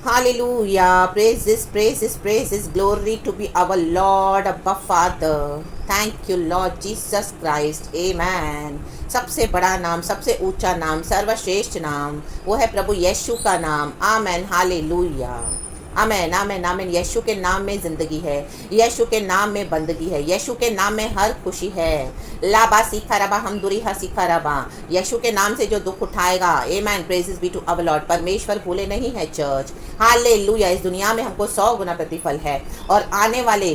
Hallelujah. Praises, glory to be our Lord, above Father. Thank you, Lord Jesus Christ. Amen. सबसे बड़ा नाम, सबसे ऊंचा नाम, सर्वश्रेष्ठ नाम वो है प्रभु यीशु का नाम. आमेन. हालेलुया. आमेन आमेन आमेन. यीशु के नाम में ज़िंदगी है, यीशु के नाम में बंदगी है, यीशु के नाम में हर खुशी है. लाबा सीखा रबा हम दुरी हा सीखा रबा. यीशु के नाम से जो दुख उठाएगा. आमेन. Praises be to our lord. परमेश्वर भूले नहीं है चर्च. हालेलुया. इस दुनिया में हमको 100 गुना प्रतिफल है और आने वाले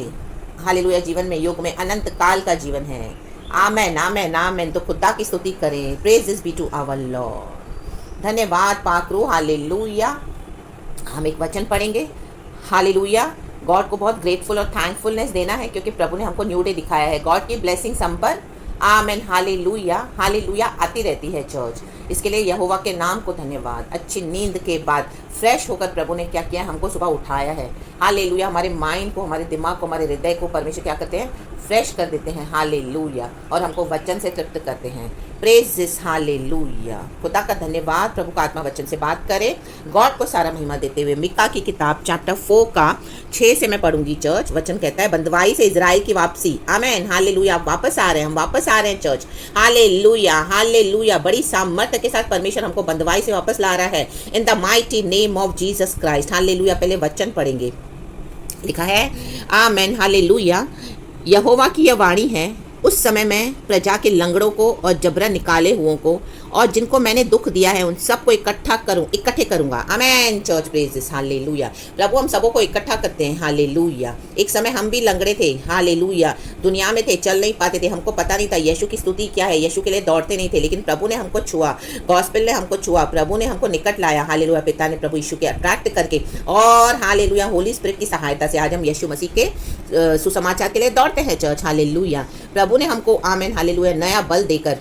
हालेलुया जीवन में, युग में, अनंत काल का जीवन है. आमेन आमेन आमेन. तो खुदा की स्तुति करें. Praises be to our lord. धन्यवाद पाकरू. हालेलुया. हम एक वचन पढ़ेंगे. हालेलुया. गॉड को बहुत ग्रेटफुल और थैंकफुलनेस देना है क्योंकि प्रभु ने हमको न्यू डे दिखाया है. गॉड की ब्लेसिंग्स हम पर. आमेन. हालेलुया. हालेलुया आती रहती है चर्च. इसके लिए यहोवा के नाम को धन्यवाद. अच्छी नींद के बाद फ्रेश होकर प्रभु ने क्या किया, हमको सुबह उठाया है. हालेलुया. हमारे माइंड को, हमारे दिमाग को, हमारे हृदय को परमेश्वर क्या करते हैं, फ्रेश कर देते हैं. हालेलुया. और हमको वचन से तृप्त करते हैं. प्रेज़. हालेलुया. खुदा का धन्यवाद. प्रभु का आत्मा वचन से बात करे. गॉड को सारा महिमा देते हुए मिका की किताब चैप्टर 4 का 6 से मैं पढ़ूंगी चर्च. वचन कहता है बंदवाई से इजराइल की वापसी. आमेन. हालेलुया. आप वापस आ रहे हैं, हम वापस आ रहे हैं चर्च. हालेलुया. हालेलुया. बड़ी सामर्थ्य के साथ परमेश्वर हमको बंदवाई से वापस ला रहा है. इन the mighty name of Jesus Christ. Hallelujah. पहले वचन पढ़ेंगे. लिखा है आमेन. हालेलुया. यहोवा की यह वाणी है, उस समय मैं प्रजा के लंगड़ों को और जबरन निकाले हुओं को और जिनको मैंने दुख दिया है उन सबको इकट्ठे करूंगा. आमेन. Church praises. हालेलुया. प्रभु हम सबों को इकट्ठा करते हैं. हालेलुया. एक समय हम भी लंगड़े थे. हालेलुया. दुनिया में थे, चल नहीं पाते थे, हमको पता नहीं था यीशु की स्तुति क्या है, यीशु के लिए दौड़ते नहीं थे, लेकिन प्रभु ने हमको छुआ, गॉस्पेल ने हमको छुआ, प्रभु ने हमको निकट लाया. हालेलुया. पिता ने प्रभु यीशु के अट्रैक्ट करके और हालेलुया होली स्पिरिट की सहायता से आज हम यीशु मसीह के सुसमाचार के लिए दौड़ते हैं चर्च. हालेलुया. प्रभु ने हमको आमेन हालेलुया नया बल देकर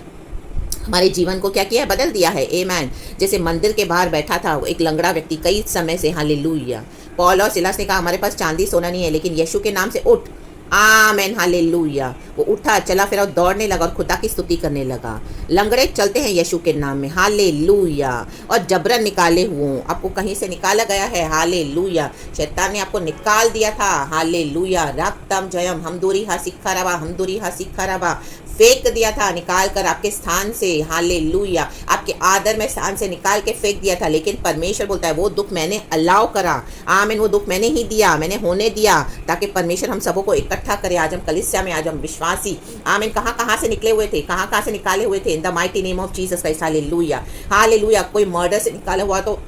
हमारे जीवन को क्या किया है, बदल दिया है. आमेन. जैसे मंदिर के बाहर बैठा था एक लंगड़ा व्यक्ति कई समय से. हालेलुया. पौल और सिलास ने कहा हमारे पास चांदी सोना नहीं है, लेकिन यीशु के नाम से उठ. आमेन. हालेलुया. वो उठा, चला फिरा, दौड़ने लगा और खुदा की स्तुति करने लगा. लंगड़े चलते हैं यीशु के नाम में. हालेलुया. और जबरन निकाले हुए, आपको कहीं से निकाला गया है. हालेलुया. शैतान ने आपको निकाल दिया था. हालेलुया. रक्तम जयम हम दूरी हा सिक्खा रबा, हम दूरी हा सिक्खा रबा. फेंक दिया था, निकाल कर आपके स्थान से. हालेलुया. आपके आदर में स्थान से निकाल के फेंक दिया था, लेकिन परमेश्वर बोलता है वो दुख मैंने अलाउ करा. आमीन. वो दुख मैंने ही दिया, मैंने होने दिया ताकि परमेश्वर हम सबों को इकट्ठा करे. आज हम कलीसिया में, आज हम विश्वासी आमीन कहाँ से निकले हुए थे, कहाँ से निकाले हुए थे. इन the mighty name of Jesus Christ. Hallelujah. Hallelujah. कोई मर्डर से निकाला हुआ तो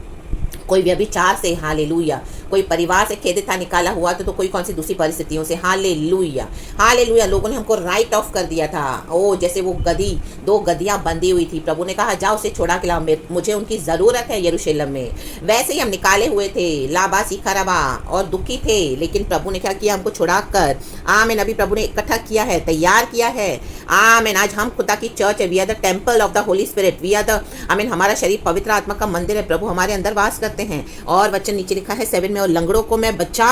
कोई व्यभिचार से. हालेलुया. कोई परिवार से खेदित था निकाला हुआ तो कोई कौन सी दूसरी परिस्थितियों से. हालेलुया. हालेलुया. लोगों ने हमको राइट ऑफ कर दिया था. ओ जैसे वो गधी, 2 गधियां बंधी हुई थी, प्रभु ने कहा जाओ उसे छोड़ा के लाओ, मुझे उनकी ज़रूरत है यरूशलेम में. वैसे ही हम निकाले हुए थे लाबा सीखा रबा और दुखी थे, लेकिन प्रभु ने क्या किया, हमको छुड़ा कर आमीन अभी प्रभु ने इकट्ठा किया है, तैयार किया है. आमीन. आज हम खुदा की चर्च है. We are the temple of the holy spirit. We are the आमीन हमारा शरीर पवित्र आत्मा का मंदिर है. प्रभु हमारे अंदर वास करते हैं. और वचन नीचे लिखा है 7 में, और लंगड़ों को मैं बचा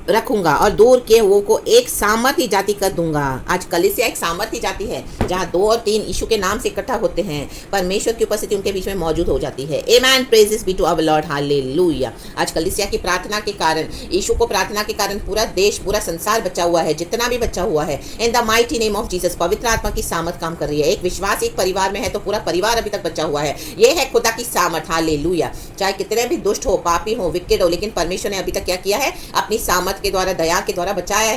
रखूंगा और दूर के वो को एक सामर्थी जाति कर दूंगा. आज कलीसिया एक सामर्थी जाति है जहां 2 और 3 यीशु के नाम से इकट्ठा होते हैं. परमेश्वर की उपस्थिति उनके बीच में मौजूद हो जाती है. आमेन. Praises be to our lord. हालेलुया. आज कलीसिया की प्रार्थना के कारण, यीशु को प्रार्थना के कारण पूरा देश, पूरा संसार बचा हुआ है, जितना भी बचा हुआ है. इन the mighty name of Jesus. पवित्र आत्मा की सामर्थ काम कर रही है. एक विश्वास एक परिवार में है तो पूरा परिवार अभी तक बचा हुआ है. ये है खुदा की सामर्थ. हालेलुया. चाहे कितने भी दुष्ट हो, पापी हो, विकेड हो, लेकिन परमेश्वर ने अभी तक क्या किया है, अपनी सामर्थ के द्वारा, दया के द्वारा बचाया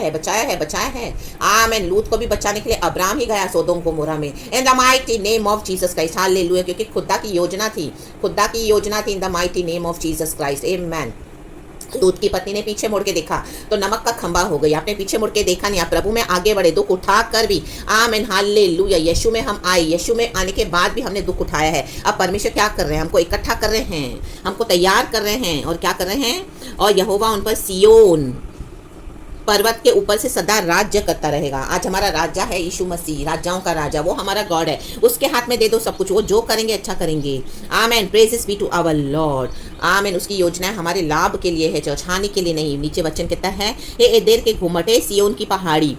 है. आमीन. लूत को भी बचाने के लिए अब्राहम ही गया सोदोम गोमोरा में. इन the mighty name of Jesus Christ. Hallelujah. क्योंकि खुदा की योजना थी. इन the mighty name of Jesus Christ. आमीन. लूत की पत्नी ने पीछे मुड़ के देखा तो नमक का खंबा हो गई. आपने पीछे मुड़ के देखा नहीं, आप प्रभु में आगे बढ़े, दुख उठा कर भी. आमीन. हालेलुया. यीशु में हम आए, यीशु में आने के बाद भी हमने दुख उठाया है. अब परमेश्वर क्या कर रहे हैं, हमको इकट्ठा कर रहे हैं, हमको तैयार कर रहे हैं. और क्या कर रहे हैं, और यहोवा उन पर सियोन पर्वत के ऊपर से सदा राज्य करता रहेगा. आज हमारा राजा है यीशु मसीह, राजाओं का राजा. वो हमारा गॉड है. उसके हाथ में दे दो सब कुछ, वो जो करेंगे अच्छा करेंगे. आमेन. Praises be to our lord. आमेन. उसकी योजनाएं हमारे लाभ के लिए है चर्च, हानि के लिए नहीं. नीचे वचन कहता है, हे एदेर के घुमटे सियोन की पहाड़ी,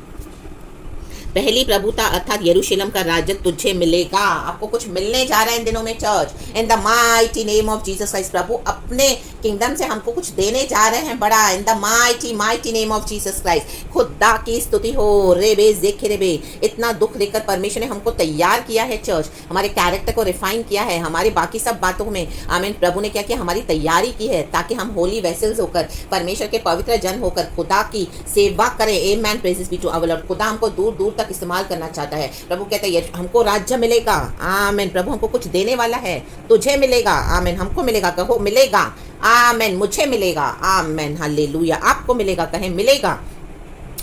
पहली प्रभुता अर्थात यरूशलेम का राज्य तुझे मिलेगा। आपको कुछ मिलने जा रहा है इन दिनों में church, in the mighty name of Jesus Christ. प्रभु अपने किंगडम से हमको कुछ देने जा रहे हैं बड़ा, इन the mighty mighty name of Jesus Christ. खुदा की स्तुति हो। रेबे देखे रेबे, इतना दुख देकर परमेश्वर ने हमको तैयार किया है चर्च, हमारे कैरेक्टर को रिफाइन किया है, हमारी बाकी सब बातों में आमीन प्रभु ने क्या किया, हमारी तैयारी की है ताकि हम होली वेसल्स होकर, परमेश्वर के पवित्र जन होकर खुदा की सेवा करें। आमेन, praises be to our lord. खुदा हमको दूर दूर तक इस्तेमाल करना चाहता है। प्रभु कहते हैं हमको राज्य मिलेगा। आमीन, प्रभु हमको कुछ देने वाला है, तुझे मिलेगा। आमीन, हमको मिलेगा, कहो मिलेगा। आमीन, मुझे मिलेगा। आमीन, हालेलुया। आपको मिलेगा, कहें मिलेगा।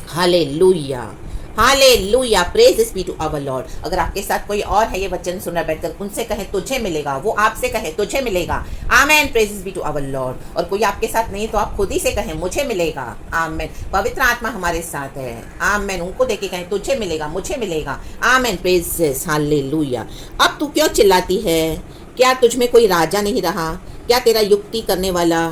Hallelujah, hallelujah, praise be to our lord. अगर आपके साथ कोई और है ये वचन सुन रहा बैठकर, उनसे कहें तुझे मिलेगा, वो आपसे कहे तुझे मिलेगा। आमेन, praise be to our lord. और कोई आपके साथ नहीं तो आप खुद ही से कहें मुझे मिलेगा। आमेन, पवित्र आत्मा हमारे साथ है। आमेन, उनको देख के कहें तुझे मिलेगा, मुझे मिलेगा। आमेन, प्रेज, हालेलुया। अब तू क्यों चिल्लाती है? क्या तुझ में कोई राजा नहीं रहा? क्या तेरा युक्ति करने वाला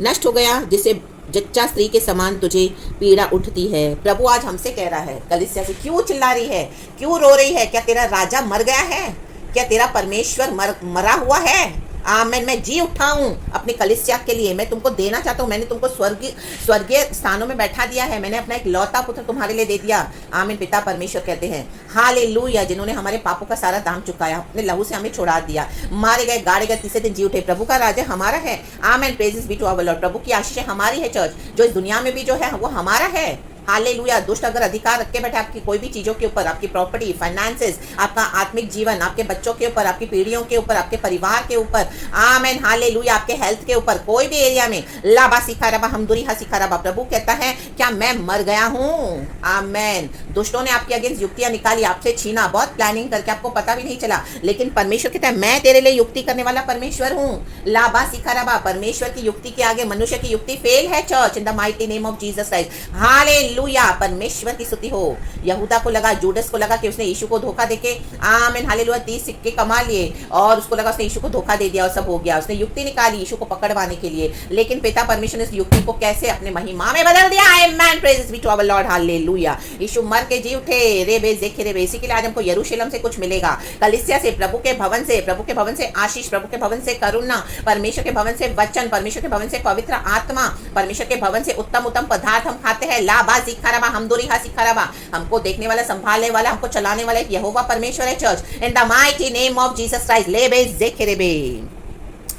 नष्ट हो गया, जिसे जच्चा स्त्री के समान तुझे पीड़ा उठती है? प्रभु आज हमसे कह रहा है, कलीसिया से क्यों चिल्ला रही है, क्यों रो रही है? क्या तेरा राजा मर गया है? क्या तेरा परमेश्वर मरा हुआ है? आमेन, मैं जी उठा हूँ अपनी कलीसिया के लिए, मैं तुमको देना चाहता हूँ। मैंने तुमको स्वर्गीय स्थानों में बैठा दिया है, मैंने अपना एक लौता पुत्र तुम्हारे लिए दे दिया। आमीन, पिता परमेश्वर कहते हैं हालेलुया, जिन्होंने हमारे पापों का सारा दाम चुकाया, अपने लहू से हमें छुड़ा दिया, मारे गए, गाड़े गए, तीसरे दिन जी उठे। प्रभु का राज्य हमारा है। आमीन, praises be to our lord. प्रभु की आशीष हमारी है चर्च, जो इस दुनिया में भी जो है वो हमारा है। हालेलुया। दुष्ट अगर अधिकार रख के बैठे आपकी कोई भी चीजों के ऊपर, आपकी प्रॉपर्टी, फाइनेंसेस, आपका आत्मिक जीवन, आपके बच्चों के ऊपर, आपकी पीढ़ियों के ऊपर, आपके परिवार के ऊपर, आमेन, हालेलुया, आपके हेल्थ के ऊपर, कोई भी एरिया में, लाबा सिखाराबा हमदुरी हा सिखाराबा, प्रभु कहता है क्या मैं मर गया हूँ? आमेन। दुष्टों ने आपके अगेंस्ट युक्तियां निकाली, आपसे छीना, बहुत प्लानिंग करके, आपको पता भी नहीं चला, लेकिन परमेश्वर कहता है मैं तेरे लिए युक्ति करने वाला परमेश्वर हूँ। लाबा सिखाराबा, परमेश्वर की युक्ति के आगे मनुष्य की युक्ति फेल है church, in the mighty name of Jesus Christ. Hallelujah, परमेश्वर की स्तुति हो। यहूदा को लगा, जूडस को लगा कि उसने यीशु को धोखा देके, आमीन, हालेलुया, 30 सिक्के कमा लिए और उसको लगा उसने यीशु को धोखा दे दिया और सब हो गया। उसने युक्ति निकाली यीशु को पकड़वाने के लिए, लेकिन पिता परमेश्वर ने इस युक्ति को कैसे अपने महिमा में बदल दिया। आमेन, praises be to our lord, हालेलुया। यीशु मर के जी उठे। रेबे देखे रेबे, इसी के लिए आज हमको यरूशलेम से कुछ मिलेगा, कलीसिया से, प्रभु के भवन से, प्रभु के भवन से आशीष, प्रभु के भवन से करुणा, परमेश्वर के भवन से वचन, परमेश्वर के भवन से पवित्र आत्मा, परमेश्वर के भवन से उत्तम उत्तम पदार्थ हम खाते हैं। लाबा सिखाराबा हमदुरी हा सिखाराबा, हमको देखने वाला, संभालने वाला, हमको चलाने वाला एक यहोवा परमेश्वर है church, in the mighty name of Jesus Christ. लेबे देखे रेबे,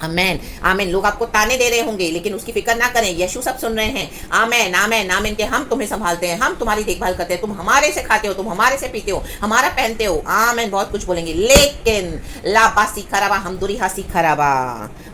आमेन, आमेन। लोग आपको ताने दे रहे होंगे, लेकिन उसकी फिक्र ना करें, यीशु सब सुन रहे हैं। आमेन, आमेन, आमेन, के हम तुम्हें संभालते हैं, हम तुम्हारी देखभाल करते हैं, तुम हमारे से खाते हो, तुम हमारे से पीते हो, हमारा पहनते हो। आमेन, बहुत कुछ बोलेंगे, लेकिन लाबा सिखाराबा हमदुरी हा सिखाराबा,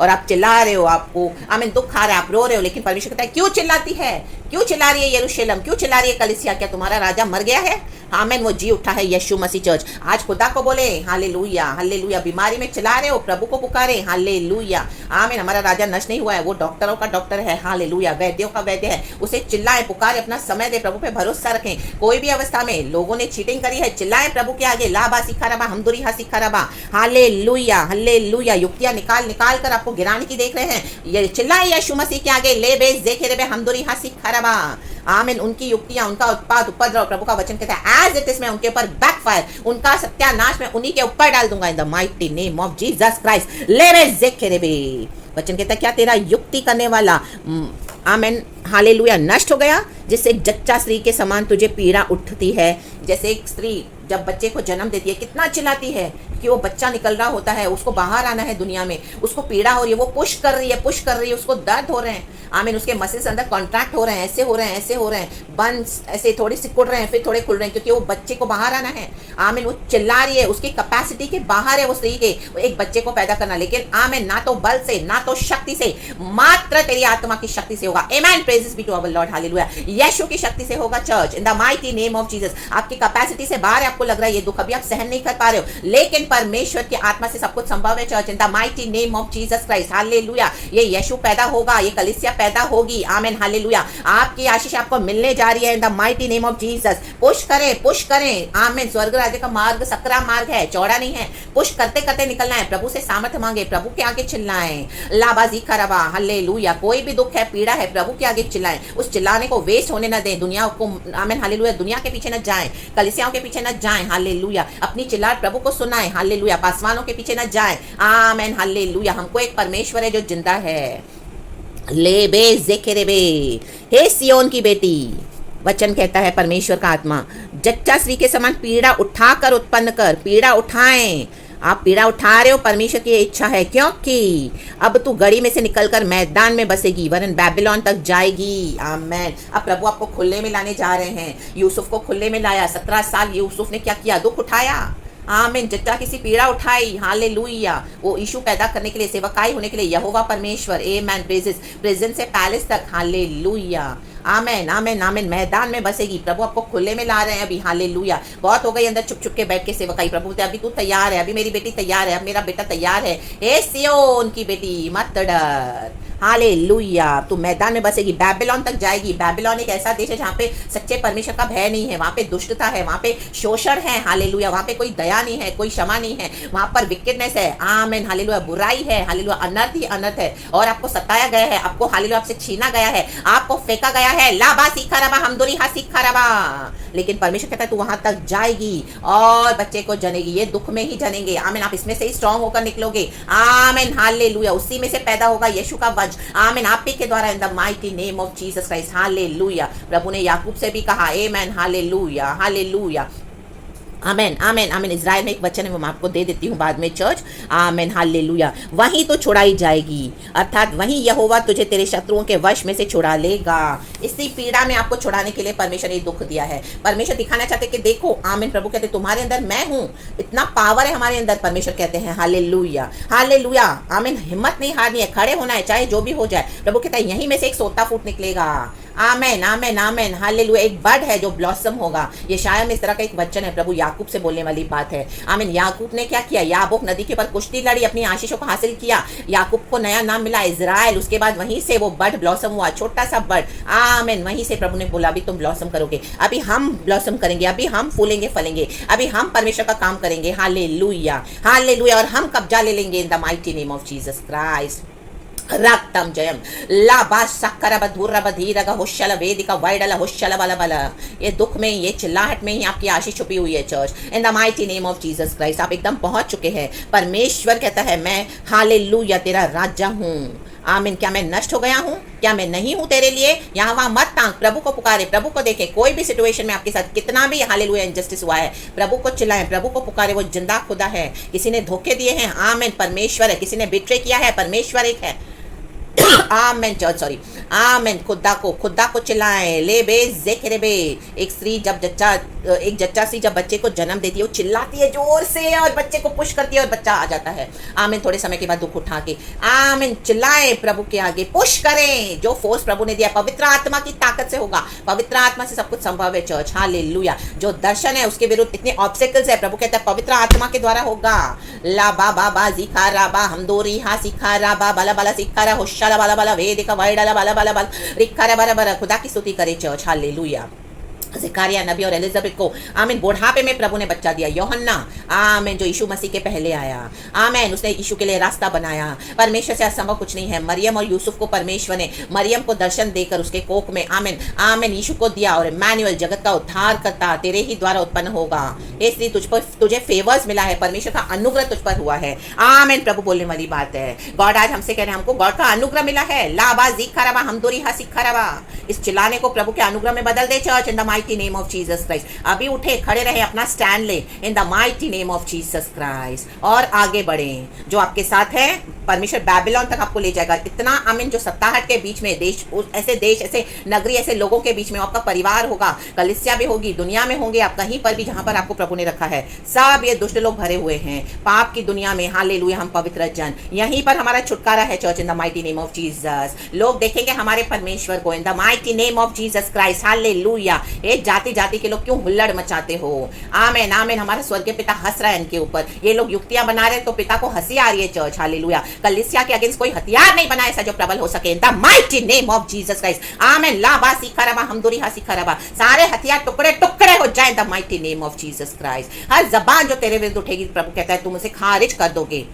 और आप चिल्ला रहे हो, आपको आमेन दुख आ रहा है, आप रो रहे हो, लेकिन परमेश्वर कहता है क्यों चिल्लाती है, क्यों चिल्ला रही है यरूशलेम, क्यों चिल्ला रही है कलीसिया? क्या तुम्हारा राजा मर गया है? आमेन, वो जी उठा है यीशु मसीह चर्च। आज खुदा को बोले हालेलुया, हालेलुया। बीमारी में चिल्ला रहे हो, प्रभु को पुकारे, हालेलुया। आमेन, हमारा राजा नष्ट नहीं हुआ है, वो डॉक्टरों का डॉक्टर है, हालेलुया, वैद्यों का वैद्य है। उसे चिल्लाएं, पुकारे, अपना समय दे, प्रभु पे भरोसा रखें। कोई भी अवस्था में लोगों ने चीटिंग करी है, चिल्लाएं प्रभु के आगे, लाबा सिखाराबा हमदुरी हा सिखाराबा, हालेलुया, हालेलुया। युक्तियां निकाल निकाल कर आपको गिराने की देख रहे हैं, ये चिल्लाएं यीशु मसीह के आगे, ले बेस देखे रे हमदुरी हा सिखाराबा। आमीन, उनकी युक्तियां, उनका उत्पाद, उपद्रव, प्रभु का वचन कहता है एज इट इज, मैं उनके ऊपर बैकफायर, उनका सत्यानाश मैं उन्हीं के ऊपर डाल दूंगा, इन the mighty name of Jesus Christ. लेवे जेखेरेबे, वचन कहता है क्या तेरा युक्ति करने वाला, आमीन, हालेलुया, नष्ट हो गया, जिससे जच्चा स्त्री के समान तुझे पीड़ा उठती है। जैसे एक स्त्री जब बच्चे को जन्म देती है, कितना चिल्लाती है कि वो बच्चा निकल रहा होता है, उसको बाहर आना है दुनिया में, उसको पीड़ा हो रही है, वो पुश कर रही है, पुश कर रही है, उसको दर्द हो रहे हैं। आमीन, उसके मसल्स अंदर कॉन्ट्रैक्ट हो रहे हैं, ऐसे हो रहे हैं, ऐसे हो रहे हैं, बंस ऐसे थोड़े सिकुड़ रहे हैं, फिर थोड़े खुल रहे हैं, क्योंकि वो बच्चे को बाहर आना है। आमीन, वो चिल्ला रही है, उसकी कैपेसिटी के बाहर है वो स्त्री के एक बच्चे को पैदा करना, लेकिन आमीन, ना तो बल से, ना तो शक्ति से, मात्र तेरी आत्मा की शक्ति से होगा। आमीन, praises be to our lord, हालेलुया। यीशु की शक्ति से होगा church, in the mighty name of Jesus. आपकी कैपेसिटी से बाहर है, आपको लग रहा है ये दुख अभी आप सहन नहीं कर पा रहे हो, लेकिन परमेश्वर की आत्मा से सब कुछ संभव है church, in the mighty name of Jesus Christ, hallelujah. ये यीशु पैदा होगा, ये कलीसिया पैदा होगी। Amen hallelujah. आपकी आशीष आपको मिलने जा रही है इन the mighty name of Jesus. Push करें। आमेन। स्वर्ग राज्य का मार्ग सकरा मार्ग है, चौड़ा नहीं है। पुश करते करते निकलना है। प्रभु से सामर्थ्य मांगे, प्रभु के आगे चिल्लाएं। लाबाजी खराबा हालेलुया। कोई भी दुख है, पीड़ा है, प्रभु के आगे चिल्लाएं। उस चिल्लाने को वेस्ट होने न दें। दुनिया को आमेन हालेलुया दुनिया के पीछे न जाएं, कलीसियाओं के पीछे न जाएं। हालेलुया। अपनी चिल्लाहट प्रभु को सुनाएं। हालेलुया। पासवानों के पीछे न जाएं। Amen hallelujah. हमको एक परमेश्वर है जो जिंदा है। लेबे जेकेरेबे। हे सियोन की बेटी, वचन कहता है परमेश्वर का आत्मा, जच्चा स्त्री के समान पीड़ा उठाकर उत्पन्न कर। पीड़ा उठाएं। आप पीड़ा उठा रहे हो, परमेश्वर की इच्छा है, क्योंकि अब तू गड़ी में से निकलकर मैदान में बसेगी, वरन बेबीलोन तक जाएगी। आमेन। अब प्रभु आपको खुले में लाने जा रहे हैं। यूसुफ को खुले में लाया। 17 साल यूसुफ ने क्या किया? दुख उठाया। आमीन। जच्चा किसी पीड़ा उठाई। हालेलुया। वो यीशु पैदा करने के लिए, सेवकाई होने के लिए यहोवा परमेश्वर। आमेन। प्रेजेंस से पैलेस तक। हालेलुया। आमेन आमेन आमेन। मैदान में बसेगी। प्रभु आपको खुले में ला रहे हैं अभी। हालेलुया। बहुत हो गई अंदर चुप चुप के बैठ के सेवकाई। प्रभु बोलते अभी तू तैयार है, अभी मेरी बेटी तैयार है, अब मेरा बेटा तैयार है। ए सियोन की बेटी मत डर। हालेलुया। तू मैदान में बसेगी, बेबीलोन तक जाएगी। बेबीलोन एक ऐसा देश है जहाँ पे सच्चे परमेश्वर का भय नहीं है, वहाँ पे दुष्टता है, वहाँ पे शोषण है। हालेलुया। वहाँ पे कोई दया नहीं है, कोई क्षमा नहीं है, वहाँ पर विकेटनेस है। Amen hallelujah. बुराई है। हालेलुया। अनर्थ ही अनर्थ है, और आपको सताया गया है, आपको हालेलुया आपसे छीना गया है, आपको फेंका गया है। लाबा सीखा रबा हमदोरी हा सीखा रबा। लेकिन परमेश्वर कहता है तू वहां तक जाएगी और बच्चे को जनेगी। ये दुख में ही जनेंगे। आमीन। आप इसमें से ही स्ट्रांग होकर निकलोगे। आमीन हालेलुया। उसी में से पैदा होगा यीशु का वंश। आमीन। आप ही के द्वारा in the mighty name of Jesus Christ. हालेलुया। प्रभु ने याकूब से भी कहा आमेन हालेलुया हालेलुया। आमेन आमेन आमेन। इज़राइल में एक वचन है, वो मैं आपको दे देती हूँ बाद में चर्च। Amen hallelujah. वहीं तो छुड़ाई जाएगी, अर्थात वहीं यहोवा तुझे तेरे शत्रुओं के वश में से छुड़ा लेगा। इसी पीड़ा में आपको छुड़ाने के लिए परमेश्वर ने दुख दिया है। परमेश्वर दिखाना चाहते कि देखो। आमेन। प्रभु कहते तुम्हारे अंदर मैं हूँ, इतना पावर है हमारे अंदर। परमेश्वर कहते हैं हालेलुया हालेलुया। आमीन। हिम्मत नहीं हारनी है, खड़े होना है, चाहे जो भी हो जाए। प्रभु कहता है यहीं में से एक सोता फूट निकलेगा। आमेन आमेन आमेन हालेलुया। एक बड है जो ब्लॉसम होगा। ये शायद में इस तरह का एक वचन है, प्रभु याकूब से बोलने वाली बात है। आमीन। याकूब ने क्या किया? याबोक नदी के ऊपर कुश्ती लड़ी, अपनी आशीषों को हासिल किया। याकूब को नया नाम मिला इज़राइल। उसके बाद वहीं से वो बड ब्लॉसम हुआ, छोटा सा बड। आमीन। वहीं से प्रभु ने बोला अभी तुम ब्लॉसम करोगे, अभी हम ब्लॉसम करेंगे, अभी हम फूलेंगे फलेंगे, अभी हम परमेश्वर का काम करेंगे। हालेलुया हालेलुया। और हम कब्जा ले लेंगे in the mighty name of Jesus Christ. रक्तम जयम लाबा सक्कर बधूर बधीरग हुशल वेदिका वाइडल हुशल बल बल। ये दुख में, ये चिल्लाहट में ही आपकी आशीष छुपी हुई है church. In the mighty name of Jesus Christ आप एकदम पहुंच चुके हैं। परमेश्वर कहता है मैं हालेलुया तेरा राजा हूँ। आमीन। क्या मैं नष्ट हो गया हूँ? क्या मैं नहीं हूँ तेरे लिए? यहाँ वहाँ मत तांग। प्रभु को पुकारे, प्रभु को देखे। कोई भी सिचुएशन में आपके साथ कितना भी हालेलुया इंजस्टिस हुआ है, प्रभु को चिल्लाएं, प्रभु को पुकारे। वो जिंदा खुदा है। किसी ने धोखे दिए हैं, आमीन, परमेश्वर है। किसी ने बिट्रे किया है, परमेश्वर एक है। आमेन चर्च सॉरी। आमेन। खुदा को चिल्लाएं। ले बे जेकरे बे। एक जच्चा सी जब बच्चे को जन्म देती है, वो चिल्लाती है जोर से और बच्चे को पुश करती है और बच्चा आ जाता है। आमीन। थोड़े समय के बाद दुख उठा के आमीन चिल्लाएं प्रभु के आगे, पुश करें। जो फोर्स प्रभु ने दिया पवित्र आत्मा की ताकत से होगा। पवित्र आत्मा से सब कुछ संभव है चर्च। हालेलुया। जो दर्शन है उसके विरुद्ध इतने ऑब्स्टेकल्स है, प्रभु कहता है पवित्र आत्मा के द्वारा होगा। ला बा बा बा जिखा रा बा हमदोरी हा सिखा रा बा बला बला सिखा रा होशा बाला बाला वेदिका वाइडला बाला बाला बाला रिक्का बाला बाला। खुदा की स्तुति करे चर्च। हालेलुया। ज़करिया नबी और एलिजाबेथ को आमीन बुढ़ापे में प्रभु ने बच्चा दिया। यूहन्ना आमीन जो यीशु मसीह के पहले आया। आमीन। उसने यीशु के लिए रास्ता बनाया। परमेश्वर से असंभव कुछ नहीं है। मरियम और यूसुफ को परमेश्वर ने मरियम को दर्शन देकर उसके कोख में आमीन आमीन यीशु को दिया। और इम्मानुएल जगत का उद्धार करता तेरे ही द्वारा उत्पन्न होगा। इसलिए तुझे फेवर्स मिला है, परमेश्वर का अनुग्रह तुझ पर हुआ है। आमीन। प्रभु बोलने वाली बात है। गॉड आज हमसे कह रहे हैं हमको गॉड का अनुग्रह मिला है। लाबा जीखा रबा हमदोरी हा सिखा रबा। इस चिल्लाने को प्रभु के अनुग्रह में बदल दे church. In the mighty name of Jesus Christ. अभी उठे, खड़े रहे, अपना स्टैंड ले in the mighty name of Jesus Christ और आगे बढ़े। जो आपके साथ है परमेश्वर बेबीलोन तक आपको ले जाएगा। इतना आमीन। जो सत्ताहट के बीच में देश ऐसे नगरी ऐसे लोगों के बीच में आपका परिवार होगा, कलीसिया भी होगी, दुनिया में होंगे आप, कहीं पर भी जहां पर आपको प्रभु ने रखा है। सब ये दुष्ट लोग भरे हुए हैं पाप की दुनिया में। हालेलुया। हम पवित्र जन, यहीं पर हमारा छुटकारा है church. In the mighty name of Jesus लोग देखेंगे हमारे परमेश्वर को। इन the mighty name of Jesus Christ. Hallelujah. ये जाति जाति के लोग क्यों हुल्लड़ मचाते हो? आमीन आमीन। हमारा स्वर्गीय पिता हंस रहा है इनके ऊपर। ये लोग युक्तियां बना रहे हैं तो पिता को हंसी आ रही है चर्च। हालेलुया। कलीसिया के अगेंस्ट कोई हथियार नहीं बना ऐसा जो प्रबल हो सके, in the mighty name of Jesus Christ. आमेन। लाबा सिखरबा हमदुरी हा सिखरबा, सारे हथियार टुकड़े टुकड़े हो जाए the mighty name of Jesus Christ. हर जबान जो तेरे विरुद्ध उठेगी, प्रभु कहता है तुम उसे खारिज कर दोगे,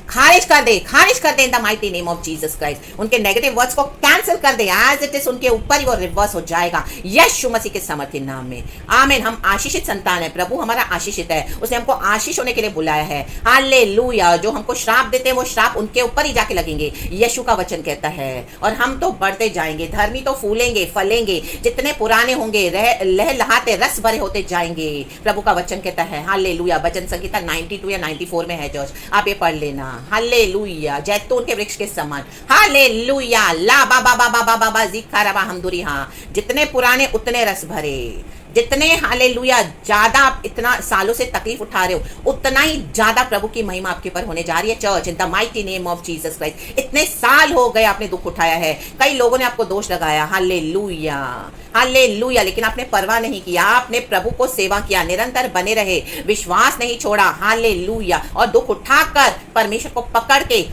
खारिज कर दे in the mighty name of Jesus Christ. उनके नेगेटिव वर्ड्स को कैंसिल कर दे, एज इट इज उनके ऊपर ही वो रिवर्स हो जाएगा यीशु मसीह के समर्थित नाम में। आमीन। हम आशीषित संतान है, प्रभु हमारा आशीषित है, उसने हमको आशीष होने के लिए बुलाया है। हालेलुया। जो हमको श्राप देते हैं वो श्राप उनके ऊपर ही जाके लगेंगे, यीशु का वचन कहता है। और हम तो बढ़ते जाएंगे, धर्मी तो फूलेंगे फलेंगे, जितने पुराने होंगे लहलहाते रस भरे होते जाएंगे, प्रभु का वचन कहता है। हालेलुया। भजन संहिता 92 या 94 में है जॉर्ज, आप ये पढ़ लेना। हालेलुया। जैतून के वृक्ष के समान। हालेलुया। ला बाबा बाबा बाबा बाबा जिखा रबा हमदुरी, हाँ जितने पुराने उतने रस भरे, जितने हालेलुया ज्यादा आप इतना सालों से तकलीफ उठा रहे हो उतना ही ज्यादा प्रभु की महिमा आपके ऊपर होने जा रही है church, in the mighty name of Jesus Christ. इतने साल हो गए आपने दुख उठाया है, कई लोगों ने आपको दोष लगाया, हालेलुया हालेलुया, लेकिन आपने परवाह नहीं किया, आपने प्रभु को सेवा किया, निरंतर बने रहे, विश्वास नहीं छोड़ा। हालेलुया। और दुख उठाकर परमेश्वर को पकड़ के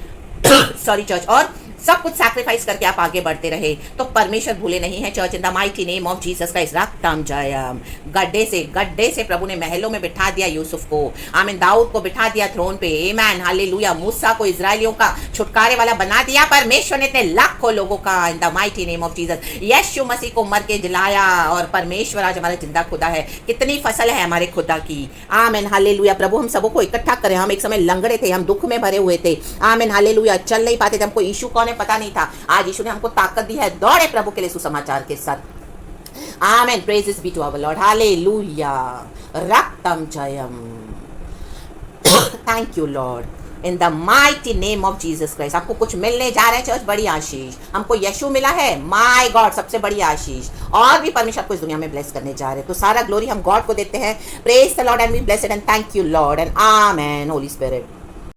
सॉरी चर्च, और सब कुछ सैक्रिफाइस करके आप आगे बढ़ते रहे, तो परमेश्वर भूले नहीं है church, in the mighty name of Jesus Christ. रक्तम जयम। गड्ढे से प्रभु ने महलों में बिठा दिया यूसुफ को, आमीन। दाऊद को बिठा दिया थ्रोन पे, आमीन हालेलुया। मूसा को इजराइलियों का छुटकारे वाला बना दिया परमेश्वर ने, इतने लाखों लोगों का, in the mighty name of Jesus. यीशु मसीह को मर के जिलाया, और परमेश्वर आज हमारा जिंदा खुदा है। कितनी फसल है हमारे खुदा की, आमीन हालेलुया। प्रभु हम सबको इकट्ठा करें। हम एक समय लंगड़े थे, हम दुख में भरे हुए थे, आमीन हालेलुया, चल नहीं पाते थे, हमको यीशु कौन है पता नहीं था। आज यीशु ने हमको ताकत दी है, दौड़े प्रभु के लिए सुसमाचार के साथ। आमेन। Praises be to our lord. हालेलुया। रक्तम जयम। Thank you lord, in the mighty name of Jesus Christ. आपको कुछ मिलने जा रहे हैं चर्च, बड़ी आशीष। हमको यीशु मिला है, माय गॉड, सबसे बड़ी आशीष। और भी परमेश्वर आपको इस दुनिया में ब्लेस करने जा रहे हैं, तो सारा ग्लोरी हम गॉड को देते हैं। Praise the lord and we blessed and thank you lord and amen holy spirit.